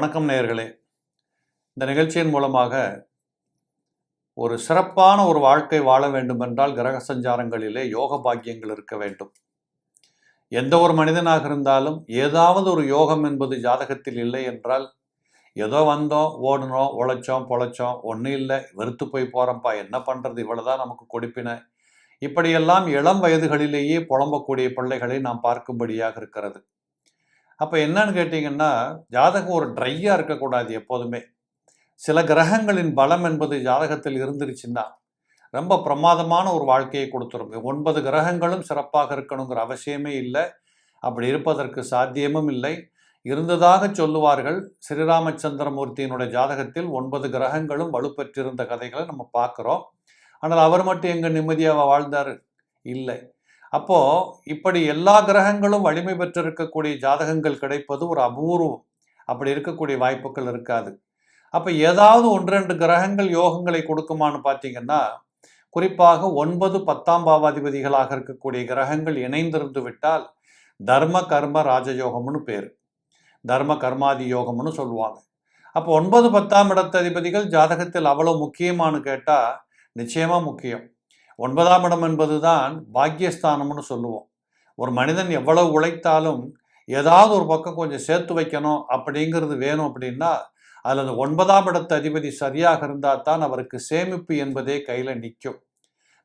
வணக்கம் நேயர்களே. இந்த நிகழ்ச்சியின் மூலமாக ஒரு சிறப்பான ஒரு வாழ்க்கை வாழ வேண்டுமென்றால் கிரக சஞ்சாரங்களிலே யோக பாக்கியங்கள் இருக்க வேண்டும். எந்த ஒரு மனிதனாக இருந்தாலும் ஏதாவது ஒரு யோகம் என்பது ஜாதகத்தில் இல்லை என்றால், ஏதோ வந்தோம், ஓடினோம், உழைச்சோம், பொழைச்சோம், ஒன்றும் இல்லை, வெறுத்து போய் போகிறோம்ப்பா, என்ன பண்ணுறது, இவ்வளோதான் நமக்கு கொடுப்பின, இப்படியெல்லாம் இளம் வயதுகளிலேயே புலம்பக்கூடிய பிள்ளைகளை நாம் பார்க்கும்படியாக இருக்கிறது. அப்போ என்னன்னு கேட்டிங்கன்னா, ஜாதகம் ஒரு ட்ரையாக இருக்கக்கூடாது எப்போதுமே. சில கிரகங்களின் பலம் என்பது ஜாதகத்தில் இருந்துருச்சுன்னா ரொம்ப பிரமாதமான ஒரு வாழ்க்கையை கொடுத்துரும். 9 கிரகங்களும் சிறப்பாக இருக்கணுங்கிற அவசியமே இல்லை, அப்படி இருப்பதற்கு சாத்தியமும் இல்லை. இருந்ததாக சொல்லுவார்கள். ஸ்ரீராமச்சந்திரமூர்த்தியினுடைய ஜாதகத்தில் 9 கிரகங்களும் வலுப்பெற்றிருந்த கதைகளை நம்ம பார்க்குறோம். ஆனால் அவர் மட்டும் எங்கே நிம்மதியாக வாழ்ந்தார்? இல்லை. அப்போது இப்படி எல்லா கிரகங்களும் வலிமை பெற்றிருக்கக்கூடிய ஜாதகங்கள் கிடைப்பது ஒரு அபூர்வம். அப்படி இருக்கக்கூடிய வாய்ப்புகள் இருக்காது. அப்போ ஏதாவது 1-2 கிரகங்கள் யோகங்களை கொடுக்குமான்னு பார்த்தீங்கன்னா, குறிப்பாக 9, 10ஆம் பாவாதிபதிகளாக இருக்கக்கூடிய கிரகங்கள் இணைந்திருந்து விட்டால் தர்ம கர்ம ராஜயோகம்னு பேர். தர்ம கர்மாதி யோகம்னு சொல்லுவாங்க. அப்போ 9, 10ஆம் இடத்த அதிபதிகள் ஜாதகத்தில் அவ்வளோ முக்கியமானு கேட்டால் நிச்சயமாக முக்கியம். 9ஆம் இடம் என்பது தான் பாக்கியஸ்தானம்னு சொல்லுவோம். ஒரு மனிதன் எவ்வளவு உழைத்தாலும் ஏதாவது ஒரு பக்கம் கொஞ்சம் சேர்த்து வைக்கணும் அப்படிங்கிறது வேணும் அப்படின்னா, அதில் அந்த 9ஆம் இடத்து அதிபதி சரியாக இருந்தால் தான் அவருக்கு சேமிப்பு என்பதே கையில் நிற்கும்.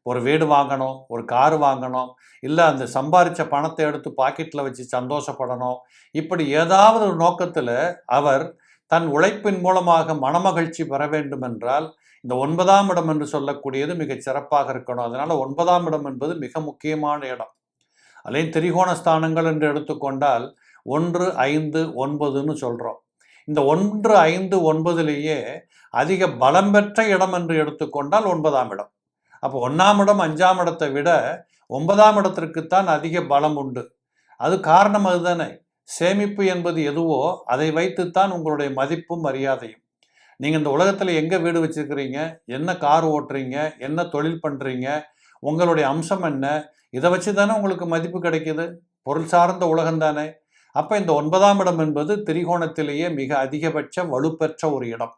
ஒரு வீடு வாங்கணும், ஒரு கார் வாங்கணும், இல்லை அந்த சம்பாதிச்ச பணத்தை எடுத்து பாக்கெட்டில் வச்சு சந்தோஷப்படணும், இப்படி ஏதாவது ஒரு நோக்கத்தில் அவர் தன் உழைப்பின் மூலமாக மனமகிழ்ச்சி பெற வேண்டும் என்றால் இந்த 9ஆம் இடம் என்று சொல்லக்கூடியது மிகச் சிறப்பாக இருக்கணும். அதனால் 9ஆம் இடம் என்பது மிக முக்கியமான இடம். அதுலேயும் திரிகோண ஸ்தானங்கள் என்று எடுத்துக்கொண்டால் 1, 5, 9ன்னு சொல்கிறோம். இந்த 1, 5, 9லேயே அதிக பலம் பெற்ற இடம் என்று எடுத்துக்கொண்டால் 9ஆம் இடம். அப்போ 1ஆம் இடம் 5ஆம் இடத்தை விட 9ஆம் இடத்திற்குத்தான் அதிக பலம் உண்டு. அது காரணம் அதுதானே. சேமிப்பு என்பது எதுவோ அதை வைத்துத்தான் உங்களுடைய மதிப்பும் மரியாதையும். நீங்கள் இந்த உலகத்தில் எங்கே வீடு வச்சுருக்கிறீங்க, என்ன கார் ஓட்டுறீங்க, என்ன தொழில் பண்ணுறீங்க, உங்களுடைய அம்சம் என்ன, இதை வச்சு தானே உங்களுக்கு மதிப்பு கிடைக்கிது. பொருள் சார்ந்த உலகம் தானே. அப்போ இந்த 9ஆம் இடம் என்பது திரிகோணத்திலேயே மிக அதிகபட்ச வலுப்பெற்ற ஒரு இடம்.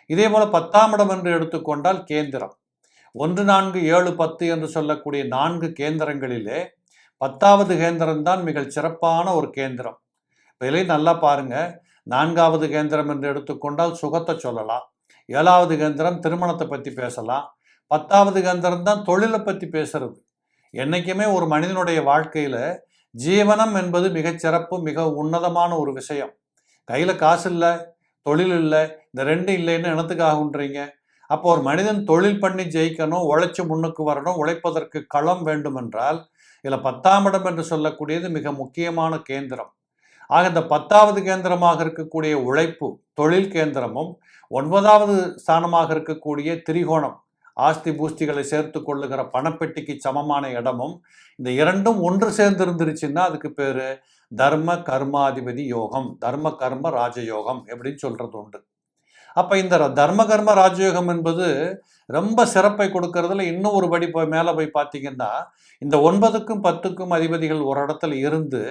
இதே போல் 10ஆம் இடம் என்று எடுத்துக்கொண்டால் கேந்திரம். 1, 4, 7, 10 என்று சொல்லக்கூடிய 4 கேந்திரங்களிலே 10ஆவது கேந்திரம்தான் மிக சிறப்பான ஒரு கேந்திரம். இதிலையும் நல்லா பாருங்கள். 4ஆவது கேந்திரம் என்று எடுத்துக்கொண்டால் சுகத்தை சொல்லலாம். 7ஆவது கேந்திரம் திருமணத்தை பற்றி பேசலாம். 10ஆவது கேந்திரம் தான் தொழிலை பற்றி பேசுறது. என்றைக்குமே ஒரு மனிதனுடைய வாழ்க்கையில் ஜீவனம் என்பது மிகச்சிறப்பு, மிக உன்னதமான ஒரு விஷயம். கையில் காசு இல்லை, தொழில் இல்லை, இந்த 2 இல்லைன்னு என்னத்துக்காகன்றீங்க? அப்போ ஒரு மனிதன் தொழில் பண்ணி ஜெயிக்கணும், உழைச்சி முன்னுக்கு வரணும், உழைப்பதற்கு களம் வேண்டுமென்றால் இதில் 10ஆம் இடம் என்று சொல்லக்கூடியது மிக முக்கியமான கேந்திரம். ஆக இந்த 10ஆவது கேந்திரமாக இருக்கக்கூடிய உழைப்பு தொழில் கேந்திரமும் 9ஆவது ஸ்தானமாக இருக்கக்கூடிய திரிகோணம் ஆஸ்தி பூஸ்திகளை சேர்த்து கொள்ளுகிற பணப்பெட்டிக்கு சமமான இடமும் இந்த இரண்டும் ஒன்று சேர்ந்து இருந்துருச்சுன்னா அதுக்கு பேர் தர்ம கர்மாதிபதி யோகம், தர்ம கர்ம ராஜயோகம் எப்படின்னு சொல்கிறது உண்டு. அப்போ இந்த தர்ம கர்ம ராஜயோகம் என்பது ரொம்ப சிறப்பை கொடுக்கறதுல இன்னும் ஒரு படி மேலே போய் பார்த்தீங்கன்னா, இந்த 9க்கும் 10க்கும் அதிபதிகள் ஒரு இடத்துல இருந்து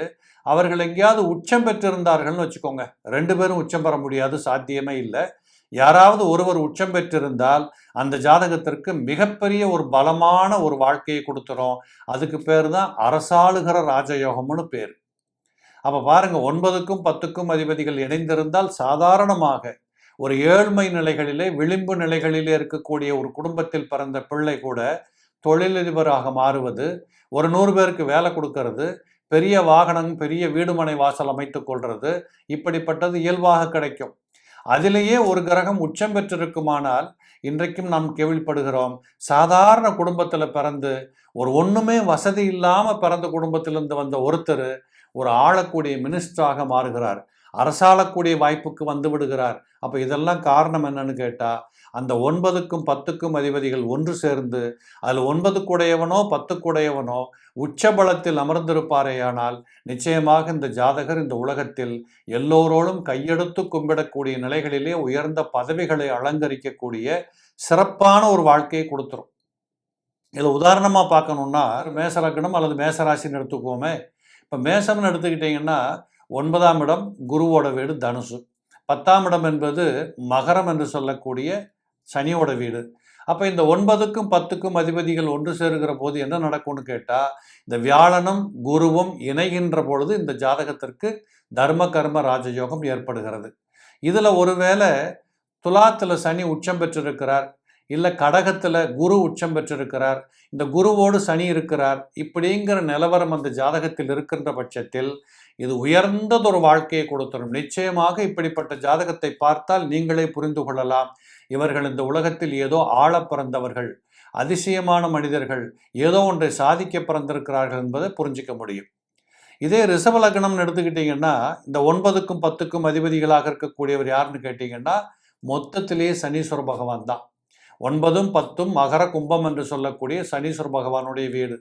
அவர்கள் எங்கேயாவது உச்சம் பெற்றிருந்தார்கள்னு வச்சுக்கோங்க. 2 பேரும் உச்சம் பெற முடியாது, சாத்தியமே இல்லை. யாராவது ஒருவர் உச்சம் பெற்றிருந்தால் அந்த ஜாதகத்திற்கு மிகப்பெரிய ஒரு பலமான ஒரு வாழ்க்கையை கொடுத்துரும். அதுக்கு பேர் தான் அரசாளுகிற ராஜயோகம்னு பேர். அப்போ பாருங்கள், 9க்கும் 10க்கும் அதிபதிகள் இணைந்திருந்தால் சாதாரணமாக ஒரு ஏழ்மை நிலைகளிலே விளிம்பு நிலைகளிலே இருக்கக்கூடிய ஒரு குடும்பத்தில் பிறந்த பிள்ளை கூட தொழிலதிபராக மாறுவது, ஒரு 100 பேருக்கு வேலை கொடுக்கறது, பெரிய வாகனம், பெரிய வீடுமனை வாசல் அமைத்து கொள்வது, இப்படிப்பட்டது இயல்பாக கிடைக்கும். அதிலேயே ஒரு கிரகம் உச்சம் பெற்றிருக்குமானால் இன்றைக்கும் நாம் கேள்விப்படுகிறோம், சாதாரண குடும்பத்தில் பிறந்து ஒரு ஒன்றுமே வசதி இல்லாமல் பிறந்த குடும்பத்திலிருந்து வந்த ஒருத்தர் ஒரு ஆளக்கூடிய மினிஸ்டராக மாறுகிறார், அரசாளக்கூடிய வாய்ப்புக்கு வந்து விடுகிறார். அப்போ இதெல்லாம் காரணம் என்னன்னு கேட்டால், அந்த 9க்கும் 10க்கும் அதிபதிகள் ஒன்று சேர்ந்து அதில் 9க்குடையவனோ 10க்குடையவனோ உச்சபலத்தில் அமர்ந்திருப்பாரேயானால் நிச்சயமாக இந்த ஜாதகர் இந்த உலகத்தில் எல்லோரோடும் கையெடுத்து கும்பிடக்கூடிய நிலைகளிலே உயர்ந்த பதவிகளை அலங்கரிக்கக்கூடிய சிறப்பான ஒரு வாழ்க்கையை கொடுத்துரும். இதில் உதாரணமாக பார்க்கணுன்னா மேசலக்கணம் அல்லது மேசராசின்னு எடுத்துக்குவோமே. இப்போ மேசம்னு எடுத்துக்கிட்டிங்கன்னா 9ஆம் இடம் குருவோட வீடு தனுசு, 10ஆம் இடம் என்பது மகரம் என்று சொல்லக்கூடிய சனியோட வீடு. அப்போ இந்த 9க்கும் 10க்கும் அதிபதிகள் ஒன்று சேருகிற போது என்ன நடக்கும்னு கேட்டால், இந்த வியாழனும் குருவும் இணைகின்ற பொழுது இந்த ஜாதகத்திற்கு தர்ம கர்ம ராஜயோகம் ஏற்படுகிறது. இதில் ஒருவேளை துலாத்தில் சனி உச்சம் பெற்றிருக்கிறார், இல்லை கடகத்தில் குரு உச்சம் பெற்றிருக்கிறார், இந்த குருவோடு சனி இருக்கிறார், இப்படிங்கிற நிலவரம் அந்த ஜாதகத்தில் இருக்கின்ற பட்சத்தில் இது உயர்ந்ததொரு வாழ்க்கையை கொடுத்துரும். நிச்சயமாக இப்படிப்பட்ட ஜாதகத்தை பார்த்தால் நீங்களே புரிந்து கொள்ளலாம், இவர்கள் இந்த உலகத்தில் ஏதோ ஆழ பிறந்தவர்கள், அதிசயமான மனிதர்கள், ஏதோ ஒன்றை சாதிக்க பிறந்திருக்கிறார்கள் என்பதை புரிஞ்சிக்க முடியும். இதே ரிஷப லக்னம்னு எடுத்துக்கிட்டிங்கன்னா, இந்த 9க்கும் 10க்கும் அதிபதிகளாக இருக்கக்கூடியவர் யாருன்னு கேட்டிங்கன்னா, மொத்தத்திலேயே சனீஸ்வர பகவான் தான். 9ம் 10ம் மகர கும்பம் என்று சொல்லக்கூடிய சனீஸ்வர பகவானுடைய வீடு.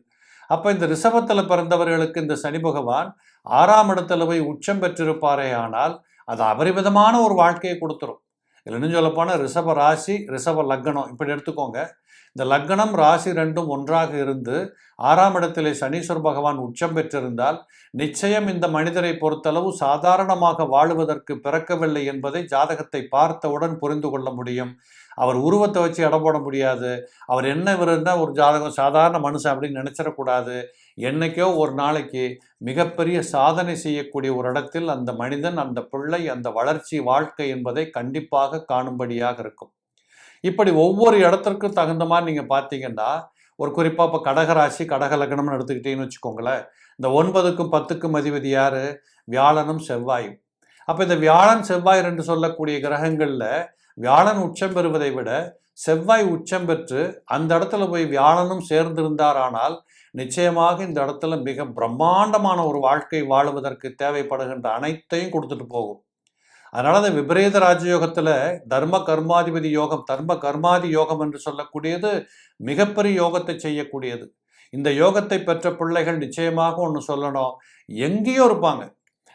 அப்போ இந்த ரிஷபத்தில் பிறந்தவர்களுக்கு இந்த சனி பகவான் 6ஆம் இடத்துல போய் உச்சம் பெற்றிருப்பாரே ஆனால் அது அபரிமிதமான ஒரு வாழ்க்கையை கொடுத்துரும். இல்லைன்னு சொல்லப்போனால் ரிஷப ராசி ரிஷப லக்னம் இப்படி எடுத்துக்கோங்க. இந்த லக்னம் ராசி ரெண்டும் ஒன்றாக இருந்து 6ஆம் இடத்திலே சனீஸ்வர பகவான் உச்சம் பெற்றிருந்தால் நிச்சயம் இந்த மனிதரை பொறுத்தளவு சாதாரணமாக வாழுவதற்கு பிறக்கவில்லை என்பதை ஜாதகத்தை பார்த்தவுடன் புரிந்து கொள்ள முடியும். அவர் உருவத்தை வச்சு எடை போட முடியாது. அவர் என்ன இருந்தால் ஒரு ஜாதகம் சாதாரண மனுஷன் அப்படின்னு நினச்சிடக்கூடாது. என்னைக்கோ ஒரு நாளைக்கு மிகப்பெரிய சாதனை செய்யக்கூடிய ஒரு இடத்தில் அந்த மனிதன், அந்த பிள்ளை, அந்த வளர்ச்சி வாழ்க்கை என்பதை கண்டிப்பாக காணும்படியாக இருக்கும். இப்படி ஒவ்வொரு இடத்திற்கும் தகுந்த மாதிரி நீங்கள் பார்த்தீங்கன்னா, ஒரு குறிப்பாக இப்போ கடகராசி கடக லக்னம்னு எடுத்துக்கிட்டீங்கன்னு வச்சுக்கோங்களேன். இந்த 9க்கும் 10க்கும் அதிபதி யார்? வியாழனும் செவ்வாயும். அப்போ இந்த வியாழன் செவ்வாய் என்று சொல்லக்கூடிய கிரகங்களில் வியாழன் உச்சம் பெறுவதை விட செவ்வாய் உச்சம் பெற்று அந்த இடத்துல போய் வியாழனும் சேர்ந்திருந்தாரானால் நிச்சயமாக இந்த இடத்துல மிக பிரம்மாண்டமான ஒரு வாழ்க்கை வாழுவதற்கு தேவைப்படுகின்ற அனைத்தையும் கொடுத்துட்டு போகும். அதனால அந்த விபரீத ராஜயோகத்தில் தர்ம கர்மாதிபதி யோகம், தர்ம கர்மாதி யோகம் என்று சொல்லக்கூடியது மிகப்பெரிய யோகத்தை செய்யக்கூடியது. இந்த யோகத்தை பெற்ற பிள்ளைகள் நிச்சயமாக ஒன்று சொல்லணும், எங்கேயோ இருப்பாங்க.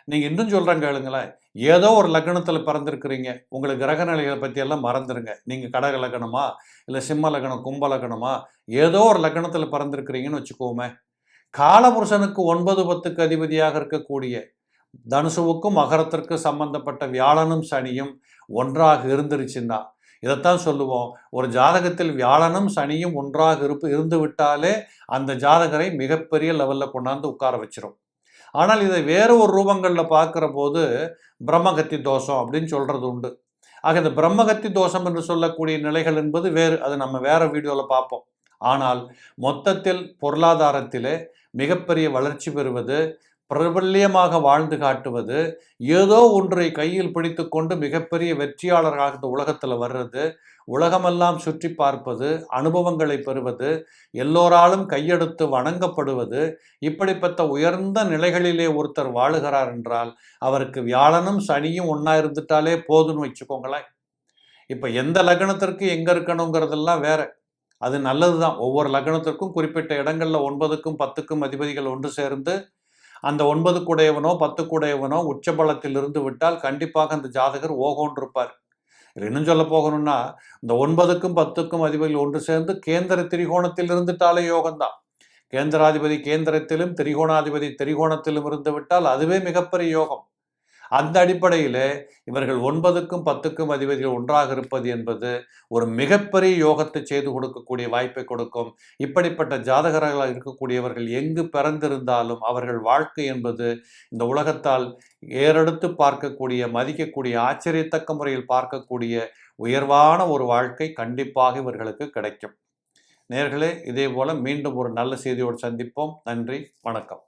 நீங்கள் இன்னும் சொல்கிறேன் கேளுங்களேன், ஏதோ ஒரு லக்னத்தில் பிறந்திருக்கிறீங்க, உங்களுக்கு கிரக நிலைகளை பற்றியெல்லாம் மறந்துடுங்க. நீங்கள் கடக லக்னமா இல்லை சிம்ம லக்னம் கும்ப லக்னமா ஏதோ ஒரு லக்னத்தில் பிறந்திருக்கிறீங்கன்னு வச்சுக்கோமே, காலபுருஷனுக்கு 9 10க்கு அதிபதியாக இருக்கக்கூடிய தனுசுவுக்கும் மகரத்திற்கும் சம்பந்தப்பட்ட வியாழனும் சனியும் ஒன்றாக இருந்துருச்சுன்னா, இதைத்தான் சொல்லுவோம், ஒரு ஜாதகத்தில் வியாழனும் சனியும் ஒன்றாக இருந்து விட்டாலே அந்த ஜாதகரை மிகப்பெரிய லெவலில் கொண்டாந்து உட்கார வச்சிரும். ஆனால் இதை வேறு ஒரு ரூபங்களில் பார்க்குற போது பிரம்மகத்தி தோஷம் அப்படின்னு சொல்கிறது உண்டு. ஆக இந்த பிரம்மகத்தி தோஷம் என்று சொல்லக்கூடிய நிலைகள் என்பது வேறு, அது நம்ம வேறு வீடியோவில் பார்ப்போம். ஆனால் மொத்தத்தில் பொருளாதாரத்திலே மிகப்பெரிய வளர்ச்சி பெறுவது, பிரபல்யமாக வாழ்ந்து காட்டுவது, ஏதோ ஒன்றை கையில் பிடித்து கொண்டு மிகப்பெரிய வெற்றியாளராக இந்த உலகத்தில் வர்றது, உலகமெல்லாம் சுற்றி பார்ப்பது, அனுபவங்களை பெறுவது, எல்லோராலும் கையெடுத்து வணங்கப்படுவது, இப்படிப்பட்ட உயர்ந்த நிலைகளிலே ஒருத்தர் வாழுகிறார் என்றால் அவருக்கு வியாழனும் சனியும் ஒன்றா இருந்துட்டாலே போதுன்னு வச்சுக்கோங்களேன். இப்போ எந்த லக்னத்திற்கு எங்கே இருக்கணுங்கிறதெல்லாம் வேற, அது நல்லது தான். ஒவ்வொரு லக்னத்திற்கும் குறிப்பிட்ட இடங்களில் 9க்கும் 10க்கும் அதிபதிகள் ஒன்று சேர்ந்து அந்த 9 10 உச்சபலத்தில் இருந்து விட்டால் கண்டிப்பாக அந்த ஜாதகர் ஓகோன்னு இருப்பார். இல்லை இன்னும் சொல்ல போகணும்னா, இந்த 9க்கும் 10க்கும் அதிபதிகள் ஒன்று சேர்ந்து கேந்திர திரிகோணத்தில் இருந்துட்டாலே யோகம்தான். கேந்திராதிபதி கேந்திரத்திலும் திரிகோணாதிபதி திரிகோணத்திலும் இருந்து விட்டால் அதுவே மிகப்பெரிய யோகம். அந்த அடிப்படையில் இவர்கள் 9க்கும் 10க்கும் அதிபதிகள் ஒன்றாக இருப்பது என்பது ஒரு மிகப்பெரிய யோகத்தை செய்து கொடுக்கக்கூடிய வாய்ப்பை கொடுக்கும். இப்படிப்பட்ட ஜாதகர்களாக இருக்கக்கூடியவர்கள் எங்கு பிறந்திருந்தாலும் அவர்கள் வாழ்க்கை என்பது இந்த உலகத்தால் ஏறெடுத்து பார்க்கக்கூடிய, மதிக்கக்கூடிய, ஆச்சரியத்தக்க முறையில் பார்க்கக்கூடிய உயர்வான ஒரு வாழ்க்கை கண்டிப்பாக இவர்களுக்கு கிடைக்கும். நேயர்களே, இதே போல மீண்டும் ஒரு நல்ல செய்தியோடு சந்திப்போம். நன்றி, வணக்கம்.